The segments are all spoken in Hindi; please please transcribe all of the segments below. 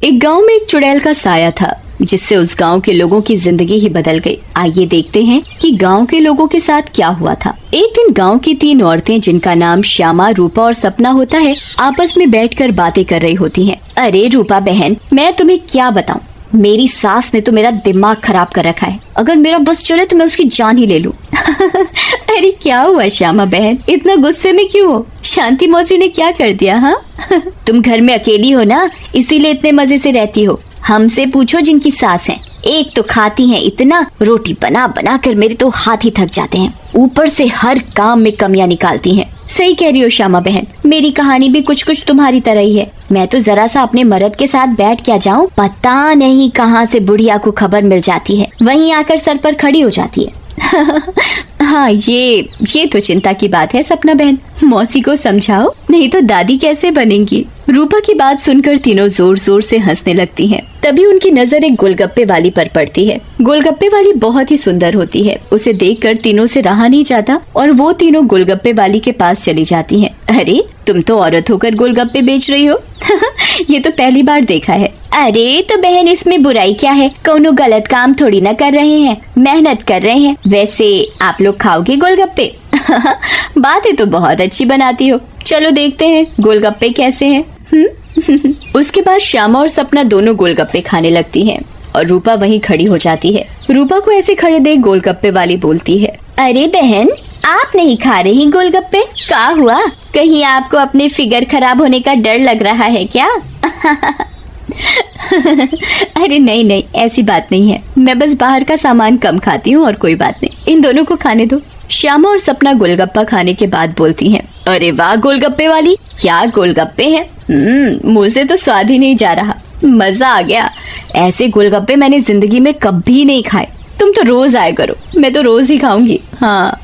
एक गांव में एक चुड़ैल का साया था जिससे उस गांव के लोगों की जिंदगी ही बदल गई। आइए देखते हैं कि गांव के लोगों के साथ क्या हुआ था। एक दिन गांव की 3 औरतें जिनका नाम श्यामा, रूपा और सपना होता है, आपस में बैठकर बातें कर रही होती हैं। अरे रूपा बहन, मैं तुम्हें क्या बताऊं, मेरी सास ने तो मेरा दिमाग खराब कर रखा है। अगर मेरा बस चले तो मैं उसकी जान ही ले लूं। अरे क्या हुआ श्यामा बहन, इतना गुस्से में क्यों हो? शांति मौसी ने क्या कर दिया? हाँ तुम घर में अकेली हो ना, इसीलिए इतने मजे से रहती हो। हमसे पूछो जिनकी सास है, एक तो खाती हैं इतना, रोटी बना बना कर मेरे तो हाथ ही थक जाते हैं, ऊपर से हर काम में कमियां निकालती हैं। सही कह रही हो श्यामा बहन, मेरी कहानी भी कुछ कुछ तुम्हारी तरह ही है। मैं तो जरा सा अपने मर्द के साथ बैठ क्या जाऊं, पता नहीं कहां से बुढ़िया को खबर मिल जाती है, वहीं आकर सर पर खड़ी हो जाती है। हाँ ये तो चिंता की बात है सपना बहन, मौसी को समझाओ, नहीं तो दादी कैसे बनेंगी। रूपा की बात सुनकर तीनों जोर जोर से हंसने लगती हैं। तभी उनकी नजर एक गोलगप्पे वाली पर पड़ती है। गोलगप्पे वाली बहुत ही सुंदर होती है, उसे देखकर तीनों से रहा नहीं जाता और वो तीनों गोलगप्पे वाली के पास चली जाती हैं। अरे तुम तो औरत होकर गोलगप्पे बेच रही हो। ये तो पहली बार देखा है। अरे तो बहन, इसमें बुराई क्या है, कोनो गलत काम थोड़ी ना कर रहे हैं, मेहनत कर रहे हैं। वैसे आप लोग खाओगे गोलगप्पे? बातें तो बहुत अच्छी बनाती हो, चलो देखते हैं गोलगप्पे कैसे हैं। उसके बाद श्यामा और सपना दोनों गोलगप्पे खाने लगती हैं और रूपा वहीं खड़ी हो जाती है। रूपा को ऐसे खड़े देख गोलगप्पे वाली बोलती है, अरे बहन, आप नहीं खा रही गोलगप्पे? क्या हुआ, कहीं आपको अपने फिगर खराब होने का डर लग रहा है क्या? अरे नहीं, ऐसी बात नहीं है, मैं बस बाहर का सामान कम खाती हूँ और कोई बात नहीं, इन दोनों को खाने दो। श्यामा और सपना गोलगप्पा खाने के बाद बोलती हैं, अरे वाह गोलगप्पे वाली, क्या गोलगप्पे हैं, मुंह से तो स्वाद ही नहीं जा रहा, मजा आ गया। ऐसे गोलगप्पे मैंने जिंदगी में कभी नहीं खाए, तुम तो रोज आया करो, मैं तो रोज ही खाऊंगी। हाँ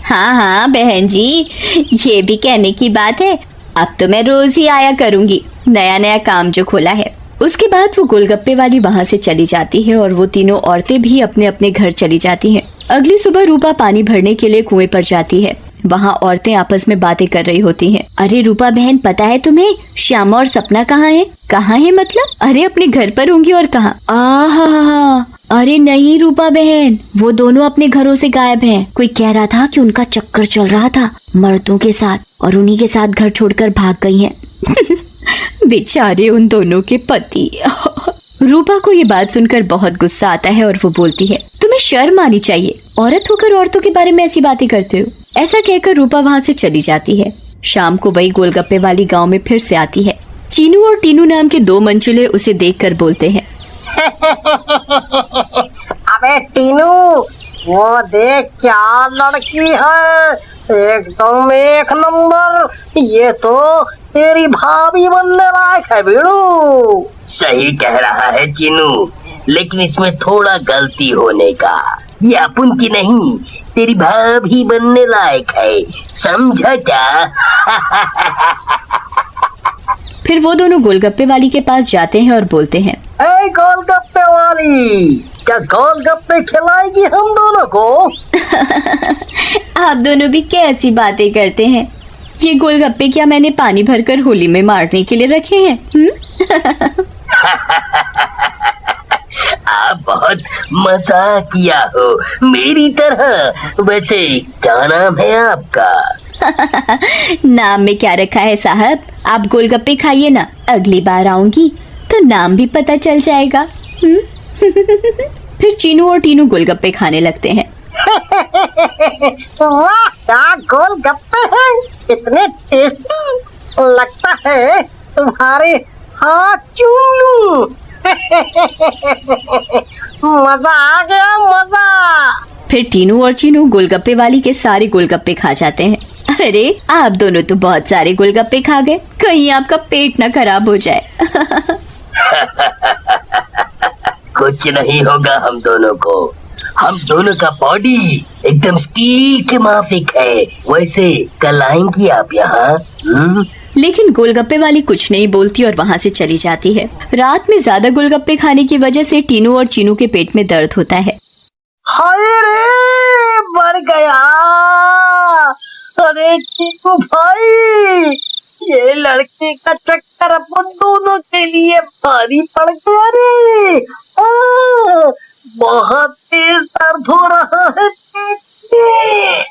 हाँ बहन जी, ये भी कहने की बात है, अब तो मैं रोज ही आया करूंगी, नया नया काम जो खोला है। उसके बाद वो गोलगप्पे वाली वहाँ से चली जाती है और वो तीनों औरतें भी अपने अपने घर चली जाती हैं। अगली सुबह रूपा पानी भरने के लिए कुएं पर जाती है। वहाँ औरतें आपस में बातें कर रही होती हैं। अरे रूपा बहन, पता है तुम्हें श्यामा और सपना कहाँ है? कहाँ है मतलब? अरे अपने घर पर होंगी और कहाँ? आहा, अरे नहीं रूपा बहन, वो दोनों अपने घरों से गायब हैं। कोई कह रहा था कि उनका चक्कर चल रहा था मर्दों के साथ और उन्हीं के साथ घर छोड़कर भाग गई हैं। बेचारे उन दोनों के पति। रूपा को ये बात सुनकर बहुत गुस्सा आता है और वो बोलती है, तुम्हें शर्म आनी चाहिए, औरत होकर औरतों के बारे में ऐसी बातें करते हो। ऐसा कहकर रूपा वहाँ से चली जाती है। शाम को वही गोलगप्पे वाली गांव में फिर से आती है। चीनू और टीनू नाम के 2 मंचूले उसे देखकर बोलते हैं, अबे टीनू, वो देख क्या लड़की है, एकदम 1 नंबर, ये तो तेरी भाभी बनने लायक है बेड़ू। सही कह रहा है चीनू, लेकिन इसमें थोड़ा गलती होने का, ये अपन की नहीं, तेरी भाभी बनने लायक है, समझा क्या? फिर वो दोनों गोलगप्पे वाली के पास जाते हैं और बोलते हैं, ए गोलगप्पे वाली, क्या गोलगप्पे खिलाएगी हम दोनों को? आप दोनों भी कैसी बातें करते हैं, ये गोलगप्पे क्या मैंने पानी भरकर होली में मारने के लिए रखे हैं? आप बहुत मजा किया हो मेरी तरह। वैसे क्या नाम है आपका? नाम में क्या रखा है साहब, आप गोलगप्पे खाइए ना, अगली बार आऊंगी तो नाम भी पता चल जाएगा। फिर चीनू और टीनू गोलगप्पे खाने लगते हैं। वाह, क्या गोलगप्पे हैं, इतने टेस्टी, लगता है तुम्हारे हाथ चूम लूं। मजा आ गया, मजा। फिर टीनू और चीनू गोलगप्पे वाली के सारे गोलगप्पे खा जाते हैं। अरे आप दोनों तो बहुत सारे गोलगप्पे खा गए, कहीं आपका पेट ना खराब हो जाए। कुछ नहीं होगा हम दोनों को, हम दोनों का बॉडी एकदम स्टील के माफिक है। वैसे कल आएंगी आप यहाँ? लेकिन गोलगप्पे वाली कुछ नहीं बोलती और वहाँ से चली जाती है। रात में ज्यादा गोलगप्पे खाने की वजह से टीनू और चीनू के पेट में दर्द होता है। हाय रे, मर गया। अरे टीनू भाई, ये लड़के का चक्कर अपन दोनों के लिए भारी पड़ गया रे। बहुत तेज दर्द हो रहा है पेट में।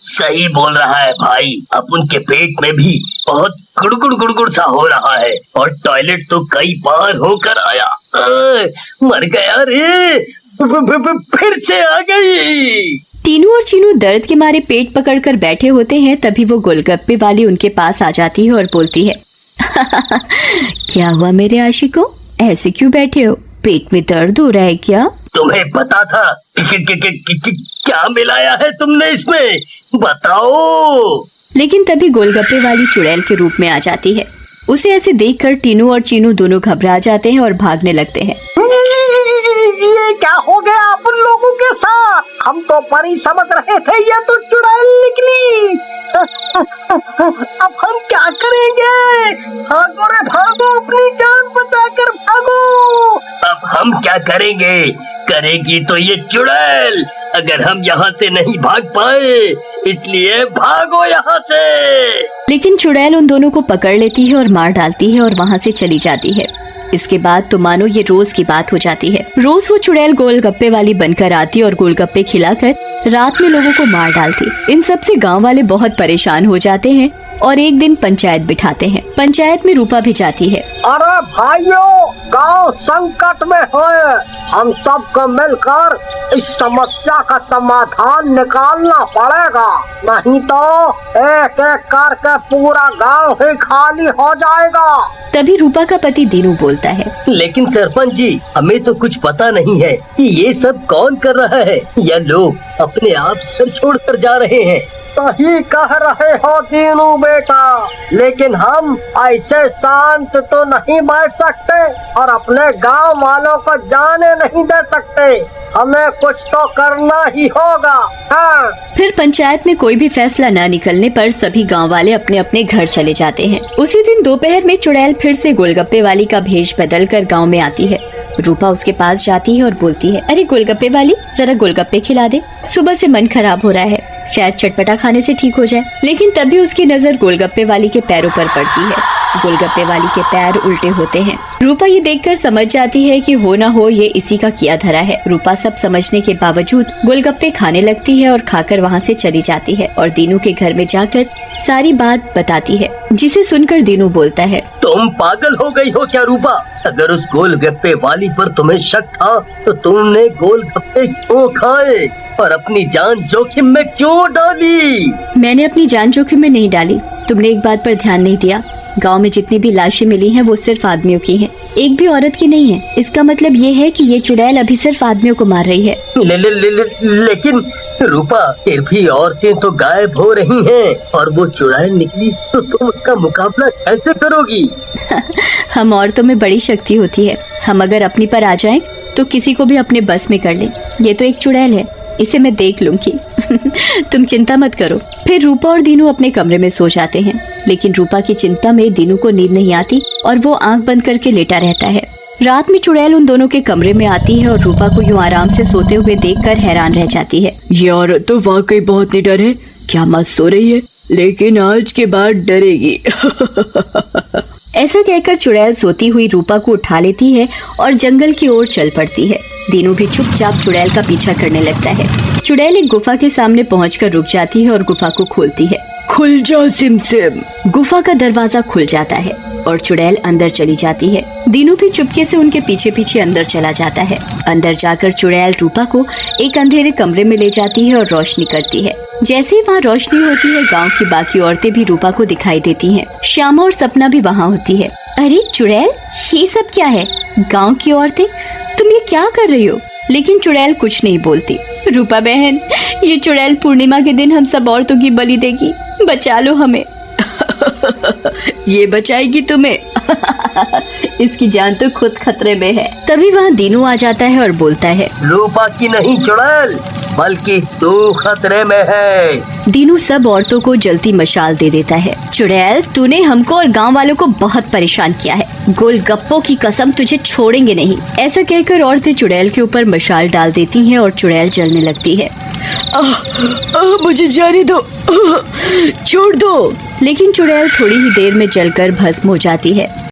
सही बोल रहा है भाई, अपन के पेट में भी बहुत गुड़गुड़ गुड़गुड़ सा हो रहा है और टॉयलेट तो कई बार होकर आया। मर गया रे, फिर से आ गई। टीनू और चीनू दर्द के मारे पेट पकड़कर बैठे होते हैं। तभी वो गोलगप्पे वाली उनके पास आ जाती है और बोलती है, क्या हुआ मेरे आशिकों, ऐसे क्यों बैठे हो? पेट में दर्द हो रहा है क्या? तुम्हें पता था क्या मिलाया है तुमने इसमें, बताओ। लेकिन तभी गोलगप्पे वाली चुड़ैल के रूप में आ जाती है। उसे ऐसे देखकर टीनू और चीनू दोनों घबरा जाते हैं और भागने लगते हैं। ये क्या हो गया अपन लोगों के साथ? हम तो परी समझ रहे थे, ये तो चुड़ैल निकली। अब हम क्या करेंगे? भागो रे भागो, अपनी जान बचाकर भागो। अब हम क्या करेंगे? करेगी तो ये चुड़ैल, अगर हम यहाँ से नहीं भाग पाए, इसलिए भागो यहाँ से। लेकिन चुड़ैल उन दोनों को पकड़ लेती है और मार डालती है और वहाँ से चली जाती है। इसके बाद तो मानो ये रोज की बात हो जाती है। रोज वो चुड़ैल गोलगप्पे वाली बनकर आती और गोलगप्पे खिलाकर रात में लोगों को मार डालती। इन सब से गांव वाले बहुत परेशान हो जाते हैं और एक दिन पंचायत बिठाते हैं। पंचायत में रूपा भी जाती है। अरे भाइयों, गांव संकट में है, हम सबको मिलकर इस समस्या का समाधान निकालना पड़ेगा, नहीं तो एक एक करके पूरा गांव ही खाली हो जाएगा। तभी रूपा का पति दीनू बोलता है, लेकिन सरपंच जी, हमें तो कुछ पता नहीं है कि ये सब कौन कर रहा है, या लोग अपने आप घर छोड़कर जा रहे हैं। सही कह रहे हो दीनू बेटा, लेकिन हम ऐसे शांत तो नहीं बैठ सकते और अपने गांव वालों को जाने नहीं दे सकते। हमें कुछ तो करना ही होगा। हाँ। फिर पंचायत में कोई भी फैसला न निकलने पर सभी गांव वाले अपने अपने घर चले जाते हैं। उसी दिन दोपहर में चुड़ैल फिर से गोलगप्पे वाली का भेष बदल कर गाँव में आती है। रूपा उसके पास जाती है और बोलती है, अरे गोलगप्पे वाली, जरा गोलगप्पे खिला दे, सुबह से मन खराब हो रहा है, शायद चटपटा खाने से ठीक हो जाए। लेकिन तभी उसकी नजर गोलगप्पे वाली के पैरों पर पड़ती है। गोलगप्पे वाली के पैर उल्टे होते हैं। रूपा ये देखकर समझ जाती है कि हो ना हो ये इसी का किया धरा है। रूपा सब समझने के बावजूद गोलगप्पे खाने लगती है और खाकर वहाँ से चली जाती है और दीनू के घर में जाकर सारी बात बताती है, जिसे सुनकर दीनू बोलता है, तुम पागल हो गई हो क्या रूपा? अगर उस गोलगप्पे वाली पर तुम्हें शक था तो तुमने गोलगप्पे क्यों खाए और अपनी जान जोखिम में क्यों डाली? मैंने अपनी जान जोखिम में नहीं डाली, तुमने एक बात पर ध्यान नहीं दिया। गांव में जितनी भी लाशें मिली हैं वो सिर्फ आदमियों की हैं, एक भी औरत की नहीं है। इसका मतलब ये है कि ये चुड़ैल अभी सिर्फ आदमियों को मार रही है। लेकिन रूपा, फिर भी औरतें तो गायब हो रही हैं और वो चुड़ैल निकली तो तुम उसका मुकाबला कैसे करोगी? हम औरतों में बड़ी शक्ति होती है, हम अगर अपनी पर आ जाएं तो किसी को भी अपने बस में कर लें। ये तो एक चुड़ैल है, इसे मैं देख लूंगी। तुम चिंता मत करो। फिर रूपा और दीनू अपने कमरे में सो जाते हैं, लेकिन रूपा की चिंता में दीनू को नींद नहीं आती और वो आंख बंद करके लेटा रहता है। रात में चुड़ैल उन दोनों के कमरे में आती है और रूपा को यूं आराम से सोते हुए देखकर हैरान रह जाती है। ये औरत तो वाकई बहुत निडर है, क्या मत सो रही है, लेकिन आज के बाद डरेगी। ऐसा कहकर चुड़ैल सोती हुई रूपा को उठा लेती है और जंगल की ओर चल पड़ती है। दीनू भी चुपचाप चुड़ैल का पीछा करने लगता है। चुड़ैल एक गुफा के सामने पहुंचकर रुक जाती है और गुफा को खोलती है। खुल जा सिमसिम। गुफा का दरवाजा खुल जाता है और चुड़ैल अंदर चली जाती है। दीनू भी चुपके से उनके पीछे पीछे अंदर चला जाता है। अंदर जाकर चुड़ैल रूपा को एक अंधेरे कमरे में ले जाती है और रोशनी करती है। जैसे ही वहाँ रोशनी होती है, गांव की बाकी औरतें भी रूपा को दिखाई देती हैं। श्यामा और सपना भी वहाँ होती है। अरे चुड़ैल, ये सब क्या है? गांव की औरतें, तुम ये क्या कर रही हो? लेकिन चुड़ैल कुछ नहीं बोलती। रूपा बहन, ये चुड़ैल पूर्णिमा के दिन हम सब औरतों की बलि देगी, बचा लो हमें। ये बचाएगी तुम्हें। इसकी जान तो खुद खतरे में है। तभी वहाँ दीनू आ जाता है और बोलता है, रूपा की नहीं चुड़ैल, बल्कि तू खतरे में है। दीनू सब औरतों को जलती मशाल दे देता है। चुड़ैल, तूने हमको और गांव वालों को बहुत परेशान किया है, गोलगप्पों की कसम तुझे छोड़ेंगे नहीं। ऐसा कहकर औरतें चुड़ैल के ऊपर मशाल डाल देती हैं और चुड़ैल जलने लगती है। मुझे जाने दो, छोड़ दो। लेकिन चुड़ैल थोड़ी ही देर में जलकर भस्म हो जाती है।